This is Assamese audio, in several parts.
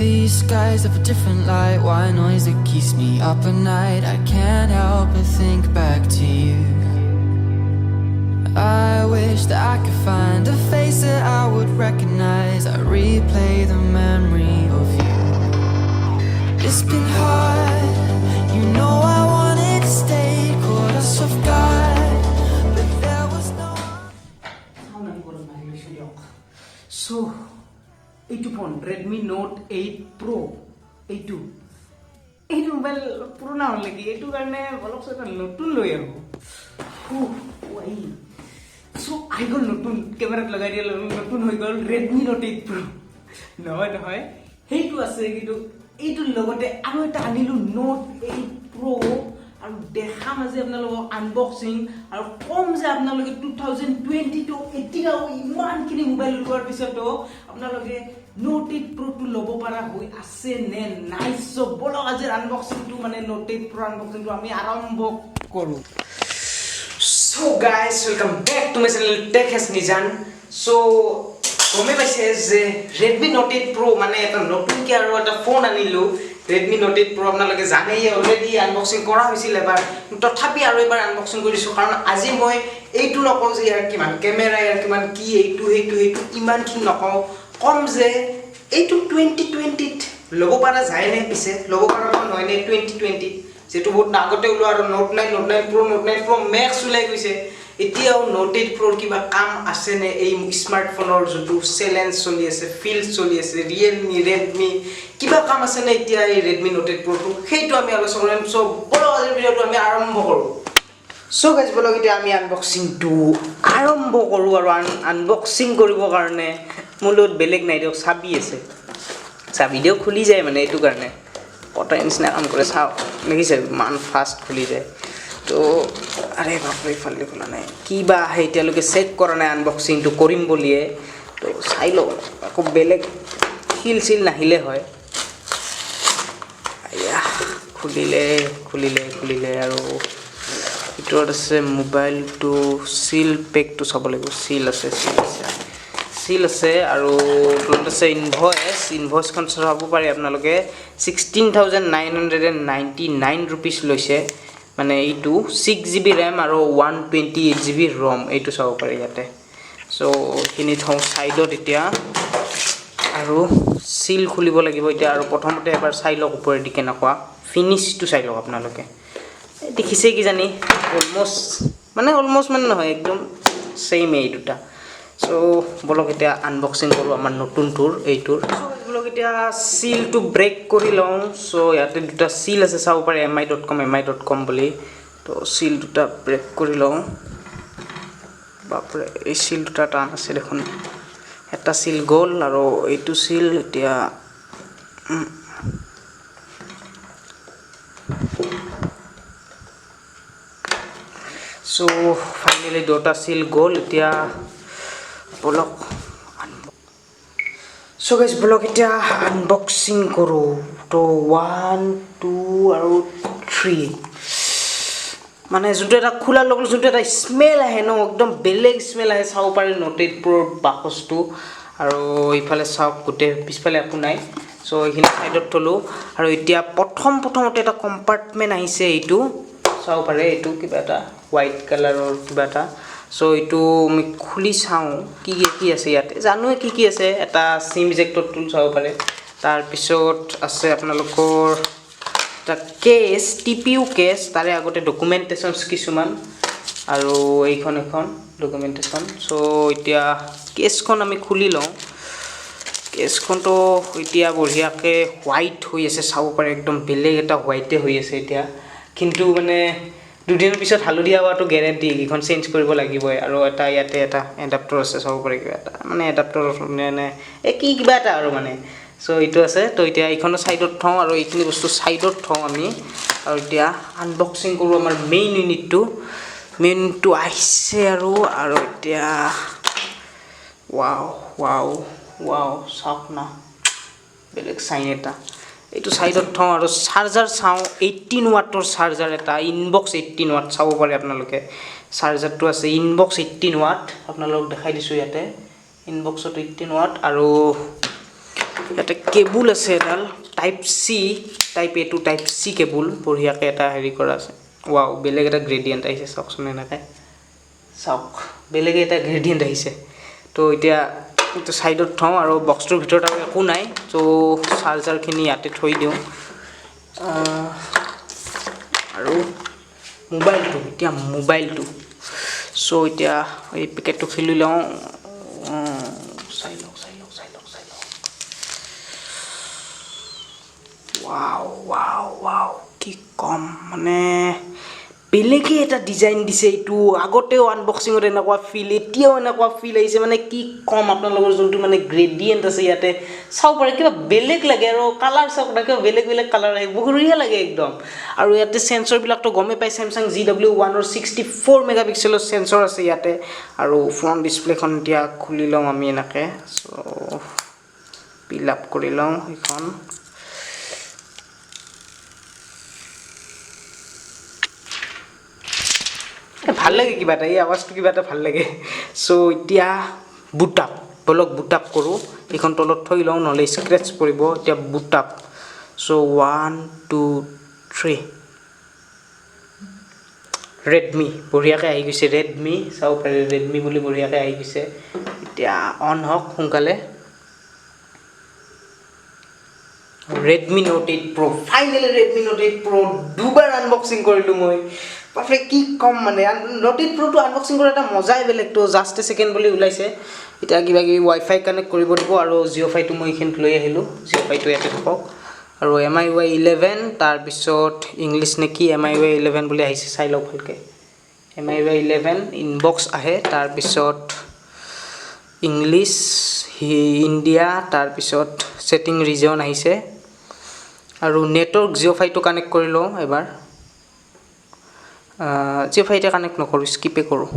These skies have a different light, white noise that keeps me up at night. I can't help but think back to you. I wish that I could find a face that I would recognize. I replay the memory of you. It's been hard, you know I wanted to stay, caught us off guard, but there was no. So, 82 phone Redmi Note 8 Pro 82 এই মোবাইল পুরোনা হল লাগি এইটো কারণে বলক সে নতুন লৈ আহো ওই সো আই গল নতুন ক্যামেরাত লগাই দিল নতুন হৈ গল Redmi Note 8 Pro নহয় নহয় হেইটো আছে কিন্তু এইটোৰ লগতে আৰু এটা আনিলো Note 8 Pro আৰু দেখাম আজি আপোনালোকক আনবক্সিং আৰু কম যে আপোনালোকে 2022 এতিয়াও ইমানখিনি মোবাইল লোৱাৰ পিছতো আপোনালোকে Note 8 Pro টো লব পাৰা হৈ আছে নে নাই সো বলক আজি আনবক্সিং টো মানে Note 8 Pro আনবক্সিং টো আমি আৰম্ভ কৰো so guys welcome back to my channel tech হ্যাজ নিজান সো গমে পাইছে যে Redmi Note 8 Pro মানে এটা নতুনকৈ আৰু এটা ফোন আনিলো Redmi Note 8 Pro আপোনালোকে জানেই অলৰেডি আনবক্সিং কৰা হৈছিল এবাৰ তথাপি আৰু এবাৰ আনবক্সিং কৰিছো কাৰণ আজি মই এইটো নকওঁ যে ইয়াৰ কিমান কেমেৰা ইয়াৰ কিমান কি এইটো ইমানখিনি নকওঁ কম যে এইটো 2020 ত ল'ব পৰা যায় নে পিছে ল'ব পৰা নহয় নে 2020 যেটো বহুত আগতে ওলোৱা আৰু Note 9 Note 9 Pro Note 9 Pro Max ওলাই গৈছে এতিয়াও Note 8 Pro কিবা কাম আছে নে এই স্মাৰ্টফোনৰ যেটো চেলেঞ্জ চলি আছে ফিল্ড চলি আছে Realme Redmi কিবা কাম আছে নে এতিয়া এই Redmi Note 8 Pro টো সেইটো আমি আলোচনা কৰিম সো বলক আজিৰ ভিডিওটো আমি আৰম্ভ কৰো সো গাইস বলক এতিয়া আমি আনবক্সিং টো আৰম্ভ কৰো আৰু আনবক্সিং কৰিব কাৰণে মূলত বেলেগ নাই দিয়ক চাবি আছে চাবি দিও খুলি যায় মানে এইটো কাৰণে কটা নিচিনা কাম কৰে চাও দেখিছে মান ফাস্ট খুলি যায় তো আৰে বাপৰে ফাললে খোলা নাই কিবা এতিয়ালৈকে চেক কৰা নাই আনবক্সিং টো কৰিম বলিয়ে তো চাই লও আকৌ বেলেগ হিল নাহিলে হয় আয়া খুলিলে আৰু ভিতৰত আছে মোবাইলটো সিল পেকটো চাব লাগিব সিল আছে আৰু তলত আছে ইনভয়েসখন চাব পাৰে আপোনালোকে 16999 रुपीस লৈছে মানে এইটো 6GB RAM আৰু 128GB ROM এইটো চাব পাৰে ইয়াতে সো কিনি থওঁ সাইডত এতিয়া আৰু সিল খুলিব লাগিব এতিয়া আৰু প্ৰথমতে এবাৰ চাই লওক ওপৰে দিকে নকৱা ফিনিশটো চাই লওক আপোনালোকে দেখিছে কি জানি অলমোস্ট মানে নহয় একদম সেম এই দুটা সো বলক এতিয়া আনবক্সিং কৰো আমাৰ নতুন টুৰ এইটোৰ সো বলক এতিয়া সিল টু ব্ৰেক কৰি লওঁ সো ইয়াতে দুটা সিল আছে চাব পাৰে mi.com বুলি তো সিল দুটা ব্ৰেক কৰি লওঁ বাপৰে এই সিল দুটা টান আছে দেখোন এটা সিল গল আৰু এইটো সিল এতিয়া সো ফাইনালি দুটা সিল গল এতিয়া ব্লক সো গাইস ব্লক এতিয়া আনবক্সিং কৰো তো 1 2 আৰু 3 মানে যোনটো এটা খোলা লগল যোনটো এটা স্মেল আহে ন একদম বেলেগ স্মেল আহে চাও পাৰে Note 8 Pro বাকসটো আৰু ইফালে চাওক গুটে পিছফালে একো নাই সো এইখিনি সাইডত থলো আৰু এতিয়া প্ৰথমতে এটা কম্পাৰ্টমেন্ট আহিছে এইটো চাও পাৰে এইটো কিবা এটা হোৱাইট কালাৰৰ কিবা এটা সো এইটো আমি খুলি চাও কি আছে ইয়াতে জানো কি আছে এটা সিম ইজেক্টৰ টুল চাব পাৰে তাৰ পিছত আছে আপোনালোকৰ এটা কেস টিপিউ কেস তাৰে আগতে ডকুমেন্টেশনস কিছুমান আৰু এইখন ডকুমেন্টেশন সো এতিয়া কেসখন আমি খুলি লওঁ কেসখন তো এতিয়া বঢ়িয়াকে হোৱাইট হৈ আছে চাব পাৰে একদম বেলেগ এটা হোৱাইটে হৈ আছে এতিয়া কিন্তু মানে দুদিনৰ পিছত হালধীয়া হোৱাটো গ্যাৰান্টি এইখন চেঞ্জ কৰিব লাগিবই আৰু এটা ইয়াতে এটা এডাপ্টাৰ আছে চাব পাৰে কিবা এটা মানে এডাপ্টাৰ মানে কিবা এটা আৰু মানে সো এইটো আছে তো এতিয়া এইখন সাইডত থওঁ আৰু এইখিনি বস্তু সাইডত থওঁ আমি আৰু এতিয়া আনবক্সিং কৰো আমাৰ মেইন ইউনিটটো আহিছে আৰু এতিয়া ওয়াও চাওক না বেলেগ সাইন এটা এইটো সাইডত থওঁ আৰু চাৰ্জাৰ চাওঁ 18 ওয়াটৰ চাৰ্জাৰ এটা ইনবক্স 18 ওয়াট চাব পাৰে আপোনালোকে চাৰ্জাৰটো আছে ইনবক্স 18 ওয়াট আপোনালোক দেখাই দিছো ইয়াতে ইনবক্সত 18 ওয়াট আৰু ইয়াতে কেবুল আছে এডাল টাইপ চি টাইপ এ টু টাইপ চি কেবুল বঢ়িয়াকৈ এটা হেৰি কৰা আছে ৱাও বেলেগ এটা গ্ৰেডিয়েণ্ট আহিছে চাওকচোন এনেকৈ চাওক বেলেগ এটা গ্ৰেডিয়েণ্ট আহিছে তো এতিয়া এইটো ছাইডত থওঁ আৰু বক্সটোৰ ভিতৰত আৰু একো নাই তো চাৰ্জাৰখিনি ইয়াতে থৈ দিওঁ আৰু মোবাইলটো চ' এতিয়া এই পেকেটটো খুলি লওঁ চাই লওঁ ৱাও কি কম মানে বেলেগে এটা ডিজাইন দিছে এইটো আগতেও আনবক্সিঙত এনেকুৱা ফিল এতিয়াও এনেকুৱা ফিল আহিছে মানে কি কম আপোনালোকৰ যোনটো মানে গ্ৰেডিয়েণ্ট আছে ইয়াতে চাব পাৰে কিবা বেলেগ লাগে আৰু কালাৰ চাওক না কিবা বেলেগ কালাৰ আহে বঢ়িয়া লাগে একদম আৰু ইয়াতে চেঞ্চৰবিলাকতো গমেই পায় চেমচাং GW1 64 মেগাপিক্সেলৰ চেঞ্চৰ আছে ইয়াতে আৰু ফ্ৰণ্ট ডিছপ্লেখন এতিয়া খুলি লওঁ আমি এনেকৈ চ' পিল আপ কৰি লওঁ সেইখন ভাল লাগে কিবা এটা এই আৱাজটো কিবা এটা ভাল লাগে চ' এতিয়া বুট আপ কৰোঁ এইখন তলত থৈ লওঁ নহ'লে স্ক্ৰেচ পৰিব এতিয়া বুট আপ চ' 1 2 3 ৰেডমি বঢ়িয়াকৈ আহি গৈছে ৰেডমি চাব পাৰে ৰেডমি বুলি বঢ়িয়াকৈ আহি গৈছে এতিয়া অন হওক সোনকালে Redmi Note 8 Pro finally Redmi Note 8 Pro দুবাৰ আনবক্সিং কৰিলোঁ মই বাপৰে কি কম মানে Note 8 Proটো আনবক্সিং কৰা এটা মজাই বেলেগ তো জাষ্ট এ ছেকেণ্ড বুলি ওলাইছে এতিয়া কিবা কিবি ৱাইফাই কানেক্ট কৰিব দিব আৰু জিঅ' ফাইটো মই এইখিনিত লৈ আহিলোঁ জিঅ' ফাইটো ইয়াতে থাকক আৰু MIUI 11 তাৰপিছত ইংলিছ নে কি MIUI 11 বুলি আহিছে চাই লওক ভালকৈ MIUI 11 ইনবক্স আহে তাৰপিছত ইংলিছ ইণ্ডিয়া তাৰপিছত ছেটিং ৰিজন আহিছে আৰু নেটৱৰ্ক জিঅ' ফাইটো কানেক্ট কৰি লওঁ এবাৰ জিঅ' ফাইতে কানেক্ট নকৰোঁ স্কিপে কৰোঁ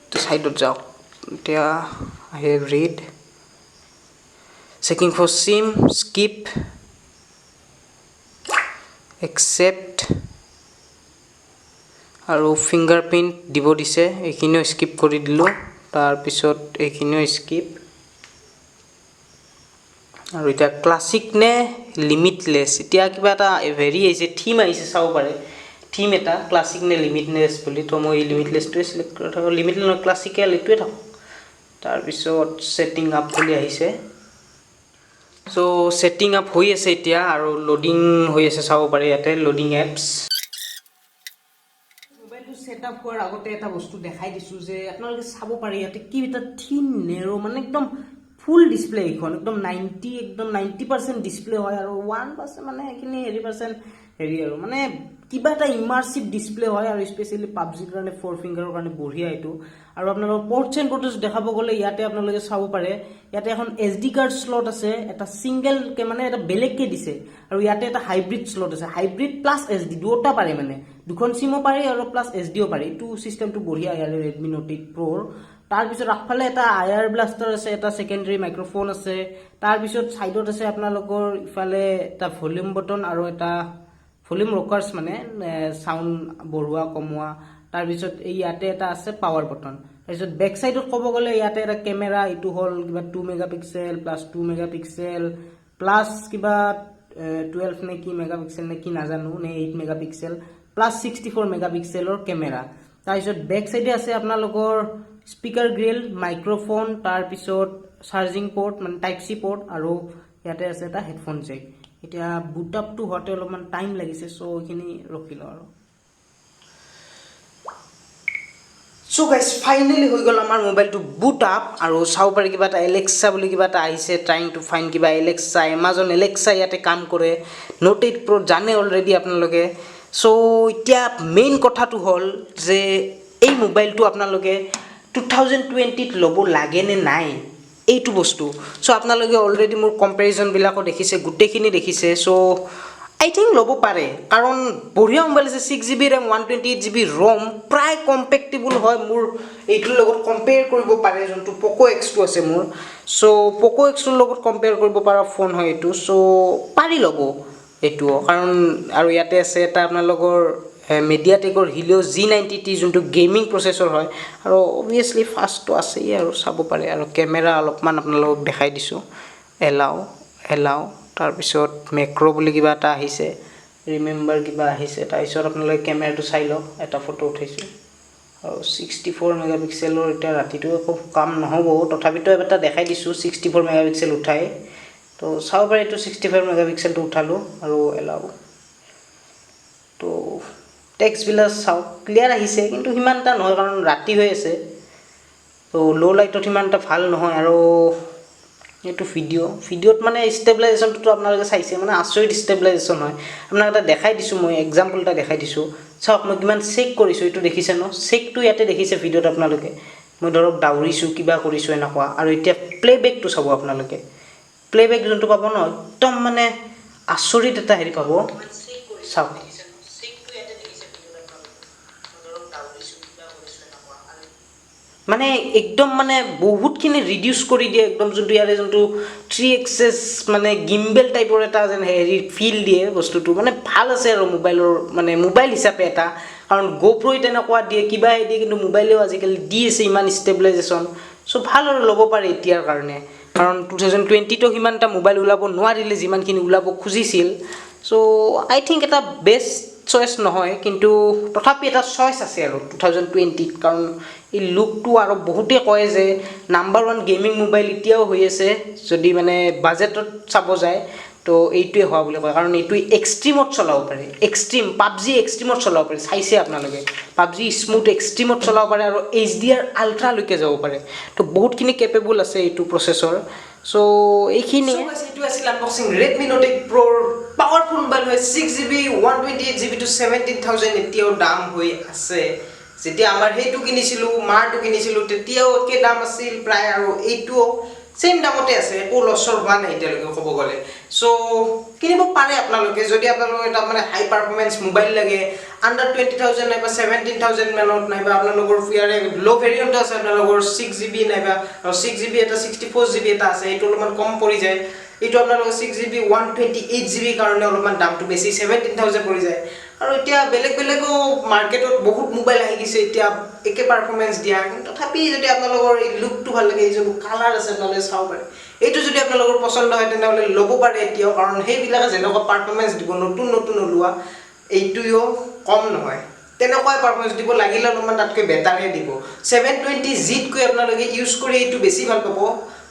তো ছাইডত যাওক এতিয়া আহে read checking for SIM skip except আৰু ফিংগাৰপ্ৰিণ্ট দিব দিছে এইখিনিও স্কিপ কৰি দিলোঁ তাৰপিছত এইখিনিও স্কিপ আৰু এতিয়া ক্লাছিক নে লিমিটলেছ এতিয়া কিবা এটা হেৰি আহিছে থিম আহিছে চাব পাৰে থিম এটা ক্লাছিক নে লিমিটলেছ বুলি তো মই লিমিটলেছটোৱে চিলেক্ট কৰি থাকোঁ লিমিটলেছ নহয় ক্লাছিকেল এইটোৱে থাকক তাৰপিছত ছেটিং আপ বুলি আহিছে চ' ছেটিং আপ হৈ আছে এতিয়া আৰু লোডিং হৈ আছে চাব পাৰে ইয়াতে লোডিং এপছ মোবাইলটো ছেট আপ হোৱাৰ আগতে এটা বস্তু দেখাই দিছোঁ যে আপোনালোকে চাব পাৰে ইয়াতে কি এটা থিন নেৰো মানে একদম ফুল ডিসপ্লে এইখন একদম 90% ডিসপ্লে হয় আৰু 1% মানে এইখিনি হেৰি আৰু মানে কিবা এটা ইমাৰ্সিভ ডিসপ্লে হয় আৰু স্পেশালি পাবজিৰ কাৰণে 4 ফিংগাৰৰ কাৰণে বঢ়িয়া এইটো আৰু আপোনালোকৰ পোৰ্টছ এণ্ড প্ৰটেজ দেখাব গ'লে ইয়াতে আপোনালোকে চাব পাৰে ইয়াতে এখন SD কাৰ্ড স্লট আছে এটা সিঙ্গেল কে মানে এটা বেলেগকে দিছে আৰু ইয়াতে এটা হাইব্ৰিড স্লট আছে হাইব্ৰিড প্লাস SD দুটা পাৰে মানে দুখন সিমো পাৰে আৰু প্লাস SDও পাৰে এইটো সিস্টেমটো বঢ়িয়া ইয়াৰে Redmi Note 8 Pro তাৰপিছত আগফালে এটা আয়াৰ ব্লাষ্টাৰ আছে এটা সেকেন্ডাৰী মাইক্ৰোফোন আছে তাৰপিছত সাইডত আছে আপোনালোকৰ ইফালে এটা ভলিউম বটন আৰু এটা ভলিউম ৰকাৰ্স মানে সাউন্ড বঢ়োৱা কমোৱা তাৰপিছত এই ইয়াতে এটা আছে পাৱাৰ বটন তাৰপিছত বেক সাইডত ক'ব গ'লে ইয়াতে এটা কেমেৰা ইটো হল কিবা 2 মেগাপিক্সেল প্লাস 2 মেগাপিক্সেল প্লাস কিবা 12 নে কি মেগাপিক্সেল নে কি নাজানো নে 8 মেগাপিক্সেল প্লাস 64 মেগাপিক্সেলৰ কেমেৰা তাৰপিছত বেক সাইডে আছে আপোনালোকৰ স্পিকাৰ গ্ৰিল মাইক্ৰোফোন তাৰপিছত চাৰ্জিং পোৰ্ট মানে টাইপ সি পোৰ্ট আৰু ইয়াতে আছে এটা হেডফোন জেক এতিয়া বুট আপটো হতে অলপমান টাইম লাগিছে সো এইখিনি ৰখিলো আৰু সো গাইস ফাইনালি হৈ গল আমাৰ মোবাইলটো বুট আপ আৰু চাও পাৰি কিবা এটা এলেক্সা বুলি কিবা এটা আহিছে ট্ৰাইং টু ফাইন্ড কিবা এলেক্সা Amazon এলেক্সা ইয়াতে কাম কৰে Note 8 Pro জানে অলৰেডি আপোনালোকে সো এতিয়া মেইন কথাটো হল যে এই মোবাইলটো আপোনালোকে 2020 ত লব লাগে নে নাই এইটো বস্তু সো আপোনালোকে অলৰেডি মোৰ কম্পেৰিজন বিলাকো দেখিছে গুটেখিনি দেখিছে সো আই থিংক লব পাৰে কাৰণ বঢ়িয়া মোবাইল আছে 6GB RAM 128GB ROM প্ৰায় কম্পেক্টেবল হয় মোৰ এইটোৰ লগত কম্পেয়াৰ কৰিব পাৰে যোনটো Poco X2 আছে মোৰ সো Poco X2 ৰ লগত কম্পেয়াৰ কৰিব পৰা ফোন হয় এইটো সো পাৰি লব এইটো কাৰণ আৰু ইয়াতে আছে এটা আপোনালোকৰ MediaTek Helio G90T যোনটো গেমিং প্ৰসেসৰ হয় আৰু obviously ফাস্ট তো আছে আৰু চাব পাৰে আৰু ক্যামেৰা অলপমান আপোনালোকক দেখাই দিছো এলাও তাৰপিছত মেক্ৰ' বুলি কিবা এটা আহিছে, ৰিমেম্বাৰ কিবা আহিছে, তাৰপিছত আপোনালোকে কেমেৰাটো চাই লওক, এটা ফটো উঠাইছোঁ আৰু 64 মেগাপিক্সেলৰ এতিয়া ৰাতিটো একো কাম নহ'ব, তথাপিতো এটা দেখাই দিছোঁ 64 মেগাপিক্সেল উঠাই, তো চাব পাৰে এইটো 65 মেগাপিক্সেলটো উঠালোঁ আৰু এলাও। তো টেক্সটবিলাক চাওক ক্লিয়াৰ আহিছে, কিন্তু সিমান এটা নহয় কাৰণ ৰাতি হৈ আছে, তো ল' লাইটত সিমান এটা ভাল নহয়। আৰু এইটো ভিডিঅ'ত মানে ষ্টেবিলাইজেশ্যনটো আপোনালোকে চাইছে, মানে আচৰিত ষ্টেবিলাইজেশ্যন হয়। আপোনাক এটা দেখাই দিছোঁ, মই এক্সাম্পল এটা দেখাই দিছোঁ, চাওক মই কিমান চেক কৰিছোঁ, এইটো দেখিছে ন, চেকটো ইয়াতে দেখিছে ভিডিঅ'ত আপোনালোকে, মই ধৰক দাউৰিছোঁ কিবা কৰিছোঁ এনেকুৱা। আৰু এতিয়া প্লে'বেকটো চাব আপোনালোকে, প্লে'বেক যোনটো পাব ন, একদম মানে আচৰিত এটা হেৰি পাব, চাওক মানে একদম মানে বহুতখিনি ৰিডিউচ কৰি দিয়ে, একদম যোনটো ইয়াৰে যোনটো 3xs মানে গিম্বেল টাইপৰ এটা যেন হেৰি ফিল দিয়ে বস্তুটো, মানে ভাল আছে আৰু মোবাইলৰ মানে মোবাইল হিচাপে এটা, কাৰণ GoPro তেনেকুৱা দিয়ে কিবা দিয়ে, কিন্তু মোবাইলেও আজিকালি দি আছে ইমান ষ্টেবিলাইজেশ্যন, চ' ভাল আৰু ল'ব পাৰে এতিয়াৰ কাৰণে, কাৰণ 2020তো সিমান এটা মোবাইল ওলাব নোৱাৰিলে যিমানখিনি ওলাব খুজিছিল। চ' আই থিংক এটা বেষ্ট চইচ নহয়, কিন্তু তথাপি এটা চইচ আছে আৰু 2020ত, কাৰণ এই লুকটো আৰু বহুতে কয় যে নাম্বাৰ 1 গেমিং মোবাইল এতিয়াও হৈ আছে, যদি মানে বাজেটত চাব যায় তো এইটোৱে হোৱা বুলি কয়, কাৰণ এইটোৱে এক্সট্ৰিমত চলাব পাৰে, পাবজি এক্সট্ৰিমত চলাব পাৰে, চাইছে আপোনালোকে পাবজি স্মুথ এক্সট্ৰিমত চলাব পাৰে আৰু HDR আল্ট্ৰালৈকে যাব পাৰে, তো বহুতখিনি কেপেবল আছে এইটো প্ৰচেছৰ। চ' এইখিনিয়ে এইটো আছিল unboxing Redmi Note 8 Pro powerful mobile হয়, 6GB 128GB to 17,000 এতিয়াও দাম হৈ আছে। যেতিয়া আমাৰ সেইটো কিনিছিলোঁ, মাৰটো কিনিছিলোঁ, তেতিয়াও একে দাম আছিল প্ৰায়, আৰু এইটোও চেম দামতে আছে, একো লছৰ হোৱা নাই এতিয়ালৈকে ক'ব গ'লে। চ' কিনিব পাৰে আপোনালোকে, যদি আপোনালোকৰ এটা মানে হাই পাৰফৰ্মেঞ্চ মোবাইল লাগে, আণ্ডাৰ 20,000 নাইবা 17,000 মানত, নাইবা আপোনালোকৰ ইয়াৰে ল' ভেৰিয়েণ্ট আছে আপোনালোকৰ 6GB নাইবা 6GB এটা 64GB এটা আছে, এইটো অলপমান কম পৰি যায়, এইটো আপোনালোকৰ 6GB 128GB কাৰণে অলপমান দামটো বেছি 17,000 পৰি যায়। আৰু এতিয়া বেলেগো মাৰ্কেটত বহুত মোবাইল আহি গৈছে এতিয়া একে পাৰফৰ্মেঞ্চ দিয়া, কিন্তু তথাপি যদি আপোনালোকৰ এই লুকটো ভাল লাগে, এই যোনটো কালাৰ আছে আপোনালোকে চাব পাৰে, এইটো যদি আপোনালোকৰ পচন্দ হয় তেনেহ'লে ল'ব পাৰে এতিয়াও, কাৰণ সেইবিলাকে যেনেকুৱা পাৰফৰ্মেঞ্চ দিব নতুন ওলোৱা এইটোও কম নহয়, তেনেকুৱাই পাৰফৰ্মেঞ্চ দিব, লাগিলে অলপমান তাতকৈ বেটাৰহে দিব। 720Gতকৈ আপোনালোকে ইউজ কৰি এইটো বেছি ভাল পাব,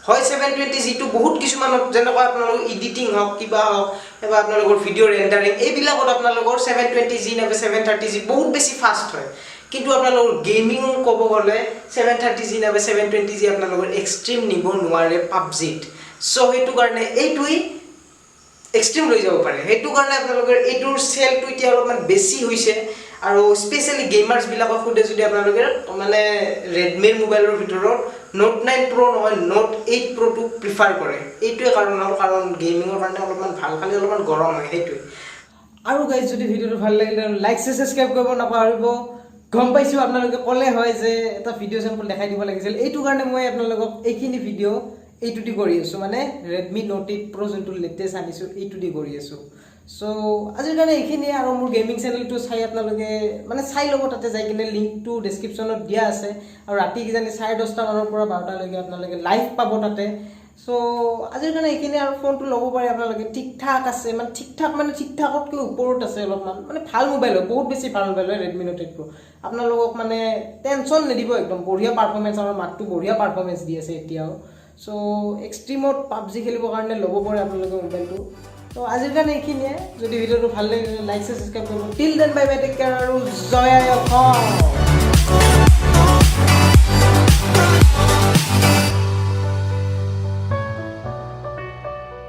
হয় 720Gটো বহুত কিছুমানত যেনেকুৱা আপোনালোকৰ এডিটিং হওক কিবা হওক, বা আপোনালোকৰ ভিডিঅ' ৰেণ্ডাৰিং এইবিলাকত আপোনালোকৰ 720G নাইবা 730G বহুত বেছি ফাষ্ট হয়, কিন্তু আপোনালোকৰ গেমিং ক'ব গ'লে 730G নাইবা 720G আপোনালোকৰ এক্সট্ৰিম নিব নোৱাৰে পাবজিত। চ' সেইটো কাৰণে এইটোৱেই এক্সট্ৰিম লৈ যাব পাৰে, সেইটো কাৰণে আপোনালোকৰ এইটোৰ চেলটো এতিয়া অলপমান বেছি হৈছে। আৰু স্পেচিয়েলি গেমাৰ্ছবিলাকক সোধে যদি আপোনালোকে মানে ৰেডমিৰ মোবাইলৰ ভিতৰত Note 9 Pro নহয় Note 8 Proটো প্ৰিফাৰ কৰে, এইটোৱে কাৰণ গেমিঙৰ কাৰণে অলপমান ভাল, খালি অলপমান গৰম হয় সেইটোৱে। আৰু গাইজ যদি ভিডিঅ'টো ভাল লাগিলে লাইক ছাবস্ক্ৰাইব কৰিব নাপাহৰিব। গম পাইছোঁ আপোনালোকে ক'লে হয় যে এটা ভিডিঅ' চেম্পল দেখাই দিব লাগিছিল, এইটো কাৰণে মই আপোনালোকক এইখিনি ভিডিঅ' এইটো দি কৰি আছোঁ, মানে Redmi Note 8 Pro যোনটো লেটেষ্ট আনিছোঁ এইটো দি কৰি আছোঁ। চ' আজিৰ কাৰণে এইখিনিয়ে, আৰু মোৰ গেমিং চেনেলটো চাই আপোনালোকে মানে চাই ল'ব, তাতে যাই কিনে লিংকটো ডেছক্ৰিপশ্যনত দিয়া আছে, আৰু ৰাতি কিজানি 10:30 মানৰ পৰা 12টালৈকে আপোনালোকে লাইভ পাব তাতে। চ' আজিৰ কাৰণে এইখিনি, আৰু ফোনটো ল'ব পাৰে আপোনালোকে, ঠিক ঠাক আছে, মানে ঠিক ঠাকতকৈ ওপৰত আছে অলপমান, মানে ভাল মোবাইল হয়, বহুত বেছি ভাল মোবাইল হয় Redmi Note 8 Pro। আপোনালোকক মানে টেনশ্যন নিদিব, একদম বঢ়িয়া পাৰফৰ্মেঞ্চ, আমাৰ মাতটো বঢ়িয়া পাৰফৰ্মেঞ্চ দি আছে এতিয়াও। চ' এক্সট্ৰিমত পাবজি খেলিবৰ কাৰণে ল'ব পাৰে আপোনালোকে মোবাইলটো। তো আজিৰ কাৰণে এইখিনিয়ে, যদি ভিডিঅ'টো ভাল লাগিলে লাইক ছাবস্ক্ৰাইব কৰিব। Till then bye bye, take care, আৰু জয় অসম।